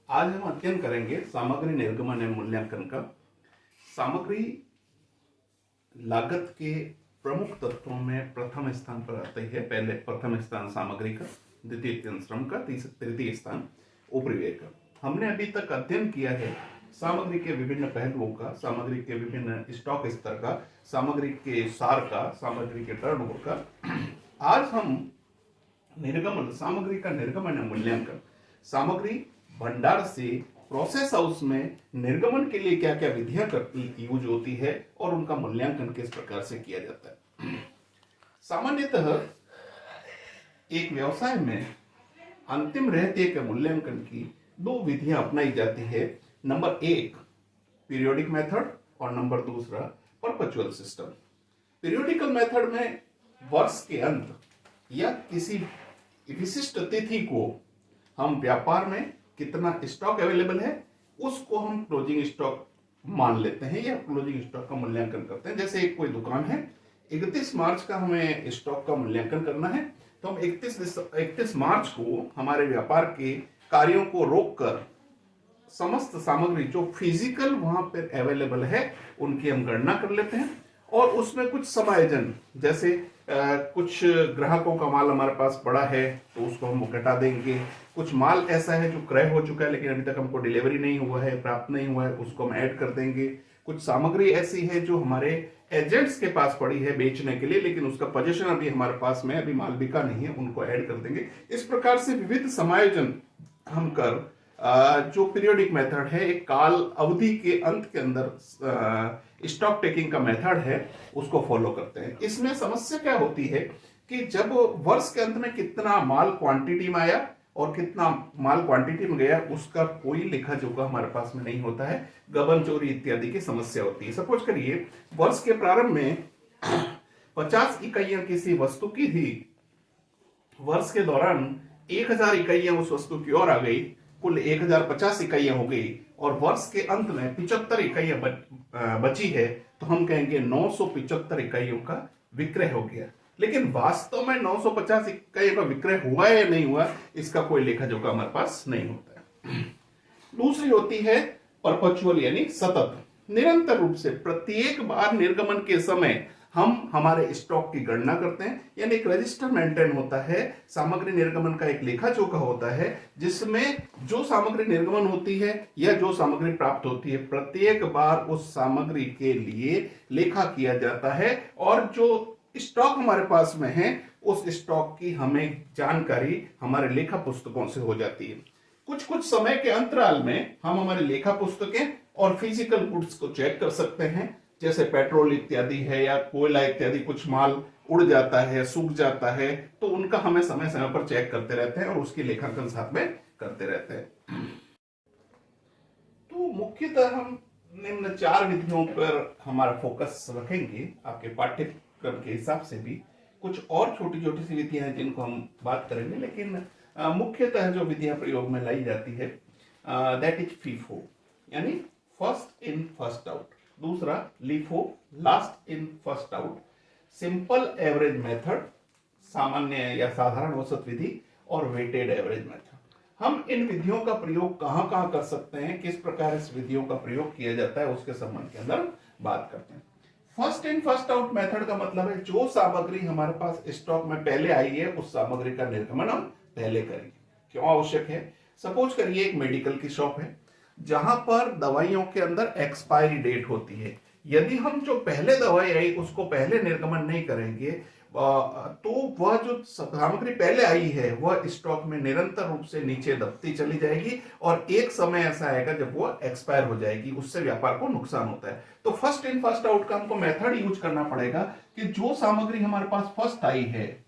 आज हम अध्ययन करेंगे सामग्री निर्गमन एवं मूल्यांकन का। सामग्री लागत के प्रमुख तत्वों में प्रथम स्थान पर आती है। पहले प्रथम स्थान सामग्री का, द्वितीय स्थान श्रम का, तृतीय स्थान उपरिव्यय का। हमने अभी तक अध्ययन किया है सामग्री के विभिन्न पहलुओं का, सामग्री के विभिन्न स्टॉक स्तर का, सामग्री के सार का, सामग्री के टर्नओवर का। आज हम निर्गमन, सामग्री का निर्गमन एवं मूल्यांकन, सामग्री भंडार से प्रोसेस हाउस में निर्गमन के लिए क्या क्या विधियां यूज होती है और उनका मूल्यांकन किस प्रकार से किया जाता है। सामान्यतः एक व्यवसाय में अंतिम रहते के मूल्यांकन की दो विधियां अपनाई जाती है। नंबर एक पीरियोडिक मेथड और नंबर दूसरा परपेचुअल सिस्टम। पीरियोडिकल मेथड में वर्ष के अंत या किसी विशिष्ट तिथि को हम व्यापार में कितना स्टॉक अवेलेबल है उसको हम क्लोजिंग स्टॉक मान लेते हैं या क्लोजिंग स्टॉक का मूल्यांकन करते हैं। जैसे कोई दुकान है, 31 मार्च का हमें स्टॉक का मूल्यांकन करना है, तो हम 31 मार्च को हमारे व्यापार के कार्यों को रोककर समस्त सामग्री जो फिजिकल वहां पर अवेलेबल है उनकी हम गणना कर लेते हैं और उसमें कुछ समायोजन, जैसे कुछ ग्राहकों का माल हमारे पास पड़ा है तो उसको हम घटा देंगे, कुछ माल ऐसा है जो क्रय हो चुका है लेकिन अभी तक हमको डिलीवरी नहीं हुआ है, प्राप्त नहीं हुआ है, उसको हम ऐड कर देंगे, कुछ सामग्री ऐसी है जो हमारे एजेंट्स के पास पड़ी है बेचने के लिए लेकिन उसका पोजीशन अभी हमारे पास में अभी माल बिका नहीं है, उनको ऐड कर देंगे। इस प्रकार से विविध समायोजन हम कर जो पीरियोडिक मेथड है, एक काल अवधि के अंत के अंदर स्टॉक टेकिंग का मेथड है, उसको फॉलो करते हैं। इसमें समस्या क्या होती है कि जब वर्ष के अंत में कितना माल क्वांटिटी में आया और कितना माल क्वांटिटी में गया उसका कोई लेखा जोखा हमारे पास में नहीं होता है, गबन चोरी इत्यादि की समस्या होती है। सपोज करिए वर्ष के प्रारंभ में 50 इकाइयां किसी वस्तु की थी, वर्ष के दौरान 1000 इकाइयां उस वस्तु की ओर आ गई, कुल 1050 इकाइयां हो गई और वर्ष के अंत में 75 इकाइयां बची है, तो हम कहेंगे 975 इकाइयों का विक्रय हो गया। लेकिन वास्तव में 950 इकाइयों का विक्रय हुआ या नहीं हुआ इसका कोई लेखा जोखा हमारे पास नहीं होता है। दूसरी होती है परपेचुअल यानी सतत, निरंतर रूप से प्रत्येक बार निर्गमन के समय हम हमारे स्टॉक की गणना करते हैं, यानी एक रजिस्टर मेंटेन होता है। सामग्री निर्गमन का एक लेखा जोखा होता है जिसमें जो सामग्री निर्गमन होती है या जो सामग्री प्राप्त होती है प्रत्येक बार उस सामग्री के लिए लेखा किया जाता है और जो स्टॉक हमारे पास में है उस स्टॉक की हमें जानकारी हमारे लेखा पुस्तकों से हो जाती है। कुछ कुछ समय के अंतराल में हम हमारे लेखा पुस्तकें और फिजिकल गुड्स को चेक कर सकते हैं, जैसे पेट्रोल इत्यादि है या कोयला इत्यादि, कुछ माल उड़ जाता है, सूख जाता है, तो उनका हमें समय समय पर चेक करते रहते हैं और उसकी लेखांकन साथ में करते रहते हैं। तो मुख्यतः हम निम्न 4 विधियों पर हमारा फोकस रखेंगे। आपके पाठ्यक्रम के हिसाब से भी कुछ और छोटी छोटी सी विधियां हैं जिनको हम बात करेंगे, लेकिन मुख्यतः जो विधियां प्रयोग में लाई जाती है दैट इज फीफो यानी फर्स्ट इन फर्स्ट आउट, दूसरा LIFO last in first out, simple average method सामान्य या साधारण औसत विधि और वेटेड एवरेज मेथड। हम इन विधियों का प्रयोग कहां कहां कर सकते हैं, किस प्रकार इस विधियों का प्रयोग किया जाता है उसके संबंध के अंदर बात करते हैं। First in first out method का मतलब है जो सामग्री हमारे पास स्टॉक में पहले आई है उस सामग्री का निर्गमन हम पहले करेंगे। क्यों आवश्यक है? सपोज करिए एक मेडिकल की शॉप है जहां पर दवाइयों के अंदर एक्सपायरी डेट होती है। यदि हम जो पहले दवाई आई उसको पहले निर्गमन नहीं करेंगे तो वह जो सामग्री पहले आई है वह स्टॉक में निरंतर रूप से नीचे दबती चली जाएगी और एक समय ऐसा आएगा जब वो एक्सपायर हो जाएगी, उससे व्यापार को नुकसान होता है। तो फर्स्ट इन फर्स्ट आउट का हमको मेथड यूज करना पड़ेगा कि जो सामग्री हमारे पास फर्स्ट आई है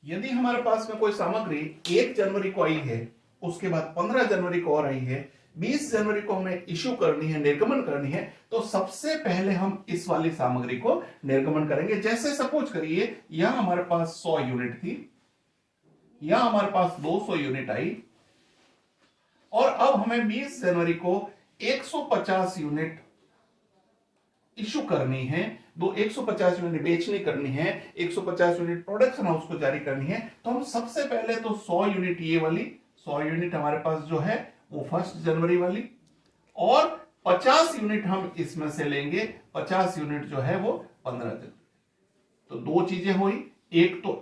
यदि हमारे पास में कोई सामग्री 1 जनवरी को आई है, उसके बाद 15 जनवरी को और आई है, 20 जनवरी को हमें इश्यू करनी है, निर्गमन करनी है, तो सबसे पहले हम इस वाली सामग्री को निर्गमन करेंगे। जैसे सपोज करिए यहां हमारे पास 100 यूनिट थी, यहां हमारे पास 200 यूनिट आई और अब हमें 20 जनवरी को 150 यूनिट इशू करनी है, 150 यूनिट बेचनी करनी है, 150 यूनिट प्रोडक्शन हाउस को जारी करनी है, तो हम सबसे पहले तो 100 यूनिट ये वाली 100 यूनिट हमारे पास जो है वो 1 जनवरी वाली, और 50 यूनिट हम इसमें से लेंगे, 50 यूनिट जो है वो 15 जनवरी। तो दो चीजें हुई, एक तो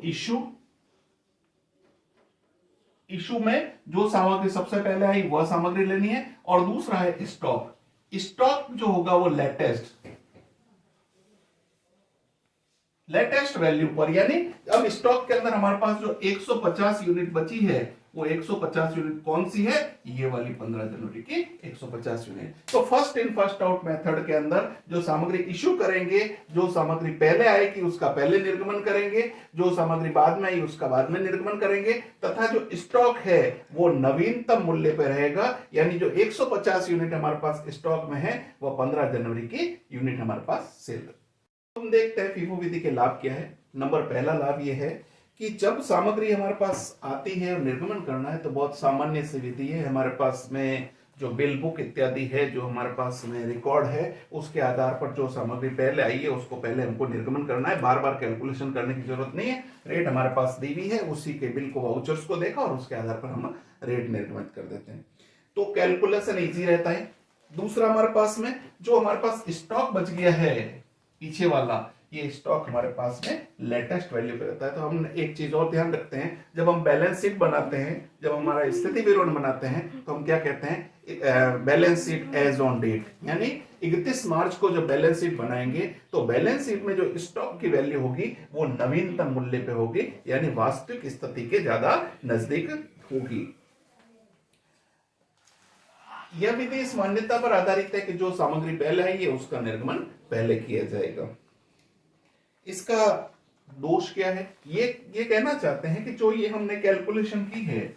इशू में जो सामग्री सबसे पहले आई वह सामग्री लेनी है, और दूसरा है स्टॉक जो होगा वो लेटेस्ट वैल्यू पर, यानी अब स्टॉक के अंदर हमारे पास जो 150 यूनिट बची है वो 150 यूनिट कौन सी है, ये वाली 15 जनवरी की 150 यूनिट। तो first in first out method के अंदर जो सामग्री इशू करेंगे, जो सामग्री पहले आएगी उसका पहले निर्गमन करेंगे, जो सामग्री बाद में आई उसका बाद में निर्गमन करेंगे, तथा जो स्टॉक है वो नवीनतम मूल्य पर रहेगा, यानी जो 150 यूनिट हमारे पास स्टॉक में है वह 15 जनवरी की यूनिट हमारे पास सेल। हम देखते हैं फीफो विधि के लाभ क्या है। नंबर पहला लाभ यह है कि जब सामग्री हमारे पास आती है और निर्गमन करना है तो बहुत सामान्य सी विधि है। हमारे पास में जो बिल बुक इत्यादि है, जो हमारे पास में रिकॉर्ड है, उसके आधार पर जो सामग्री पहले आई है उसको पहले हमको निर्गमन करना है। बार बार कैलकुलेशन करने की जरूरत नहीं है। रेट हमारे पास दी हुई है, उसी के बिल को, वाउचर्स को देखा और उसके आधार पर हम रेट निर्गमित कर देते हैं, तो कैलकुलेशन इजी रहता है। दूसरा, हमारे पास में जो हमारे पास स्टॉक बच गया है पीछे वाला, ये स्टॉक हमारे पास में लेटेस्ट वैल्यू पे रहता है। तो हम एक चीज और ध्यान रखते हैं, जब हम बैलेंस शीट बनाते हैं, जब हमारा स्थिति विवरण बनाते हैं, तो हम क्या कहते हैं, balance sheet as on date, यानी 31 मार्च को जब बैलेंस शीट बनाएंगे तो बैलेंस शीट में जो स्टॉक की वैल्यू होगी वो नवीनतम मूल्य पे होगी, यानी वास्तविक स्थिति के ज्यादा नजदीक होगी। यह विधि इस मान्यता पर आधारित है कि जो सामग्री पहले आई है उसका निर्गमन पहले किया जाएगा। इसका दोष क्या है, ये कहना चाहते हैं कि जो ये हमने कैलकुलेशन की है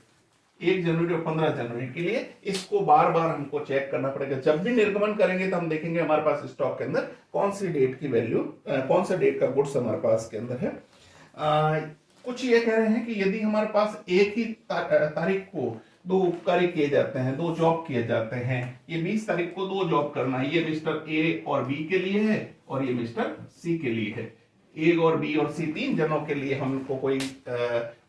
1 जनवरी और 15 जनवरी के लिए, इसको बार बार हमको चेक करना पड़ेगा। जब भी निर्गमन करेंगे तो हम देखेंगे हमारे पास स्टॉक के अंदर कौन सी डेट की वैल्यू, कौन सा डेट का गुड्स हमारे पास के अंदर है। कुछ ये कह रहे हैं कि यदि हमारे पास एक ही तारीख को 2 उपकारी किए जाते हैं, 2 जॉब किए जाते हैं, ये 20 तारीख को 2 जॉब करना है, ये मिस्टर ए और बी के लिए है और ये मिस्टर सी के लिए है, ए और बी और सी 3 जनों के लिए हमको कोई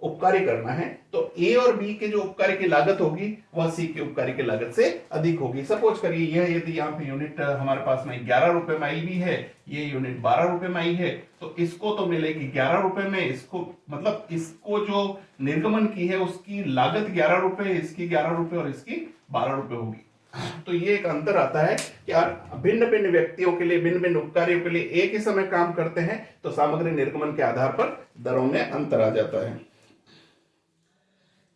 उपकारी करना है, तो ए और बी के जो उपकारी की लागत होगी वह सी के उपकारी की लागत से अधिक होगी। सपोज करिए यह यदि यहाँ पे यूनिट हमारे पास में 11 रुपए में आई भी है, ये यूनिट 12 रुपए में आई है, तो इसको तो मिलेगी 11 रुपए में, इसको मतलब इसको जो निर्गमन की है उसकी लागत 11 रुपए, इसकी 11 रुपए और इसकी 12 रुपए होगी। तो ये एक अंतर आता है कि भिन्न भिन्न व्यक्तियों के लिए, भिन्न भिन्न उपकारियों के लिए एक ही समय काम करते हैं तो सामग्री निर्गमन के आधार पर दरों में अंतर आ जाता है।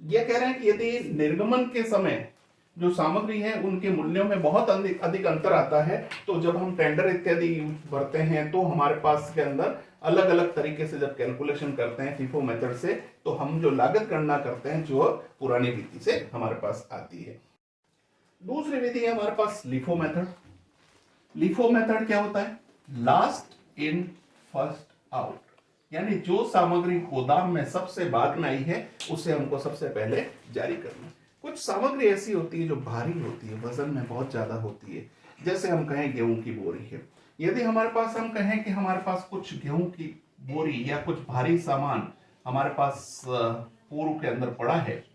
यह कह रहे हैं कि यदि निर्गमन के समय जो सामग्री है उनके मूल्यों में बहुत अधिक अंतर आता है, तो जब हम टेंडर इत्यादि भरते हैं तो हमारे पास के अंदर अलग अलग तरीके से जब कैलकुलेशन करते हैं फीफो मेथड से, तो हम जो लागत गणना करते हैं जो पुरानी विधि से हमारे पास आती है। दूसरी विधि है हमारे पास लिफो मेथड। लिफो मेथड क्या होता है, लास्ट इन फर्स्ट आउट, यानी जो सामग्री गोदाम में सबसे बाद में आई है उसे हमको सबसे पहले जारी करना है। कुछ सामग्री ऐसी होती है जो भारी होती है, वजन में बहुत ज्यादा होती है, जैसे हम कहें गेहूं की बोरी है। यदि हमारे पास, हम कहें कि हमारे पास कुछ गेहूं की बोरी या कुछ भारी सामान हमारे पास पूर्व के अंदर पड़ा है,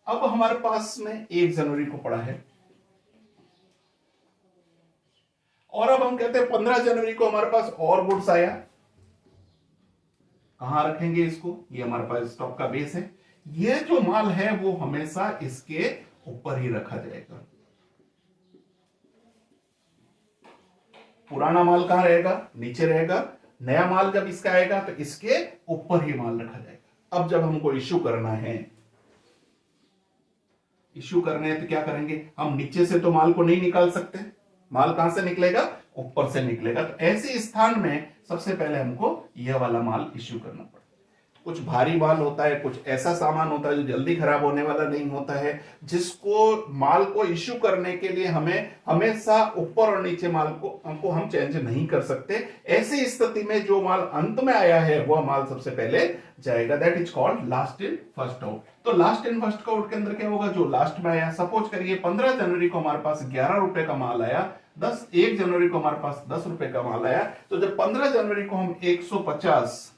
अब हमारे पास में 1 जनवरी को पड़ा है और अब हम कहते हैं 15 जनवरी को हमारे पास और गुड्स आया, कहां रखेंगे इसको, ये हमारे पास स्टॉक का बेस है, ये जो माल है वो हमेशा इसके ऊपर ही रखा जाएगा। पुराना माल कहां रहेगा, नीचे रहेगा, नया माल जब इसका आएगा तो इसके ऊपर ही माल रखा जाएगा। अब जब हमको इश्यू करना है, इश्यू करने हैं तो क्या करेंगे, हम नीचे से तो माल को नहीं निकाल सकते, माल कहां से निकलेगा, ऊपर से निकलेगा। तो ऐसे स्थान में सबसे पहले हमको यह वाला माल इश्यू करना पड़ेगा। कुछ भारी माल होता है, कुछ ऐसा सामान होता है जो जल्दी खराब होने वाला नहीं होता है, जिसको माल को इश्यू करने के लिए हमें हमेशा ऊपर और नीचे माल को हम चेंज नहीं कर सकते। ऐसी स्थिति में जो माल अंत में आया है वह माल सबसे पहले जाएगा, that is called last in first out. तो लास्ट इन फर्स्ट आउट के अंदर क्या होगा, जो लास्ट में आया, सपोज करिए 15 जनवरी को हमारे पास 11 रुपए का माल आया, 1 जनवरी को हमारे पास 10 रुपए का माल आया, तो जब 15 जनवरी को हम 150,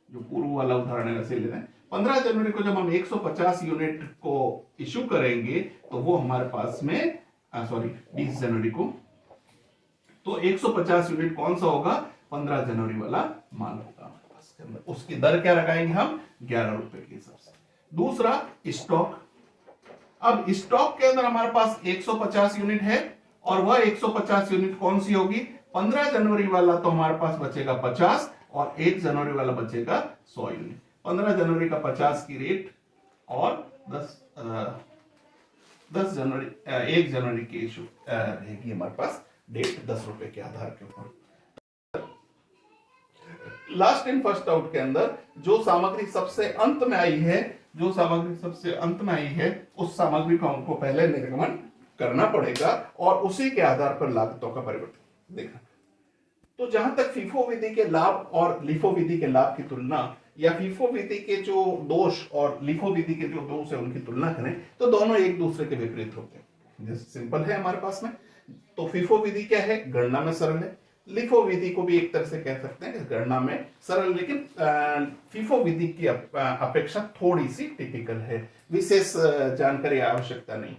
जो पूर्व वाला उदाहरण है वैसे ले रहे हैं, 15 जनवरी को जब हम 150 यूनिट को इश्यू करेंगे तो वो हमारे पास में 20 जनवरी को, तो 150 यूनिट कौन सा होगा, 15 जनवरी वाला माल होगा हमारे पास के अंदर। उसकी दर क्या लगाएंगे हम, 11 रुपए के हिसाब से। दूसरा स्टॉक, अब स्टॉक के अंदर हमारे पास 150 यूनिट है और वह 150 यूनिट कौन सी होगी, 15 जनवरी वाला तो हमारे पास बचेगा 50 और 1 जनवरी वाला बचेगा 100 यूनिट। 15 जनवरी का 50 की रेट और 10 जनवरी 1 जनवरी की इशू रहेगी हमारे पास डेट 10 रुपए के आधार के ऊपर। लास्ट इन फर्स्ट आउट के अंदर जो सामग्री सबसे अंत में आई है, उस सामग्री को हमको पहले निर्गमन करना पड़ेगा और उसी के आधार पर लागतों का परिवर्तन देखना। तो जहां तक फीफो विधि के लाभ और लिफो विधि के लाभ की तुलना, या फीफो विधि के जो दोष और लिफो विधि के जो दोष है उनकी तुलना करें, तो दोनों एक दूसरे के विपरीत होते हैं। जैसे सिंपल है हमारे पास में, तो फीफो विधि क्या है, गणना में सरल है। लिफो विधि को भी एक तरह से कह सकते हैं कि गणना में सरल, लेकिन फीफो विधि की अपेक्षा थोड़ी सी टिपिकल है, विशेष जानकारी आवश्यकता नहीं।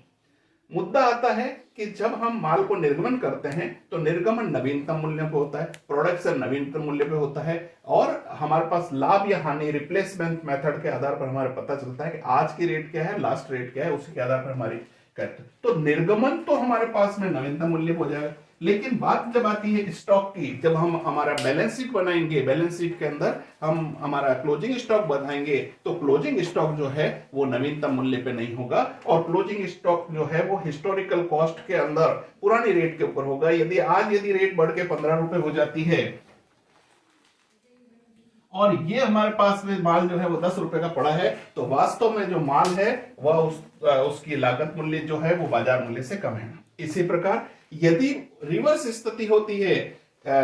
मुद्दा आता है कि जब हम माल को निर्गमन करते हैं तो निर्गमन नवीनतम मूल्य पे होता है, प्रोडक्शन नवीनतम मूल्य पे होता है, और हमारे पास लाभ या हानि रिप्लेसमेंट मेथड के आधार पर हमारे पता चलता है कि आज की रेट क्या है, लास्ट रेट क्या है, उसी के आधार पर हमारी करते। तो निर्गमन तो हमारे पास में नवीनतम मूल्य हो जाएगा, लेकिन बात जब आती है स्टॉक की, जब हम हमारा बैलेंस शीट बनाएंगे, बैलेंस शीट के अंदर हम हमारा क्लोजिंग स्टॉक बनाएंगे, तो क्लोजिंग स्टॉक जो है वो नवीनतम मूल्य पे नहीं होगा, और क्लोजिंग स्टॉक जो है वो हिस्टोरिकल कॉस्ट के अंदर पुरानी रेट के ऊपर होगा। यदि रेट बढ़ के 15 रुपए हो जाती है और ये हमारे पास में माल जो है वो 10 रुपए का पड़ा है, तो वास्तव में जो माल है वह उसकी लागत मूल्य जो है वो बाजार मूल्य से कम है। इसी प्रकार यदि रिवर्स स्थिति होती है,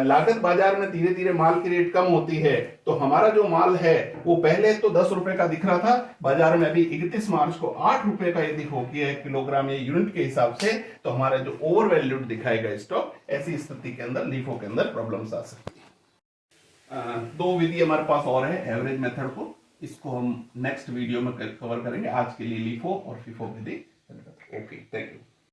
लागत बाजार में धीरे धीरे माल की रेट कम होती है, तो हमारा जो माल है वो पहले तो 10 रुपए का दिख रहा था, बाजार में अभी 31 मार्च को 8 रुपए का यदि हो गया किलोग्राम या यूनिट के हिसाब से, तो हमारा जो ओवर वैल्यूड दिखाएगा स्टॉक, ऐसी स्थिति के अंदर लीफो के अंदर प्रॉब्लम्स आ सकती है। 2 विधि हमारे पास और है एवरेज मेथड को, इसको हम नेक्स्ट वीडियो में कवर करेंगे। आज के लिए लीफो और FIFO Vidhi. Okay, thank you.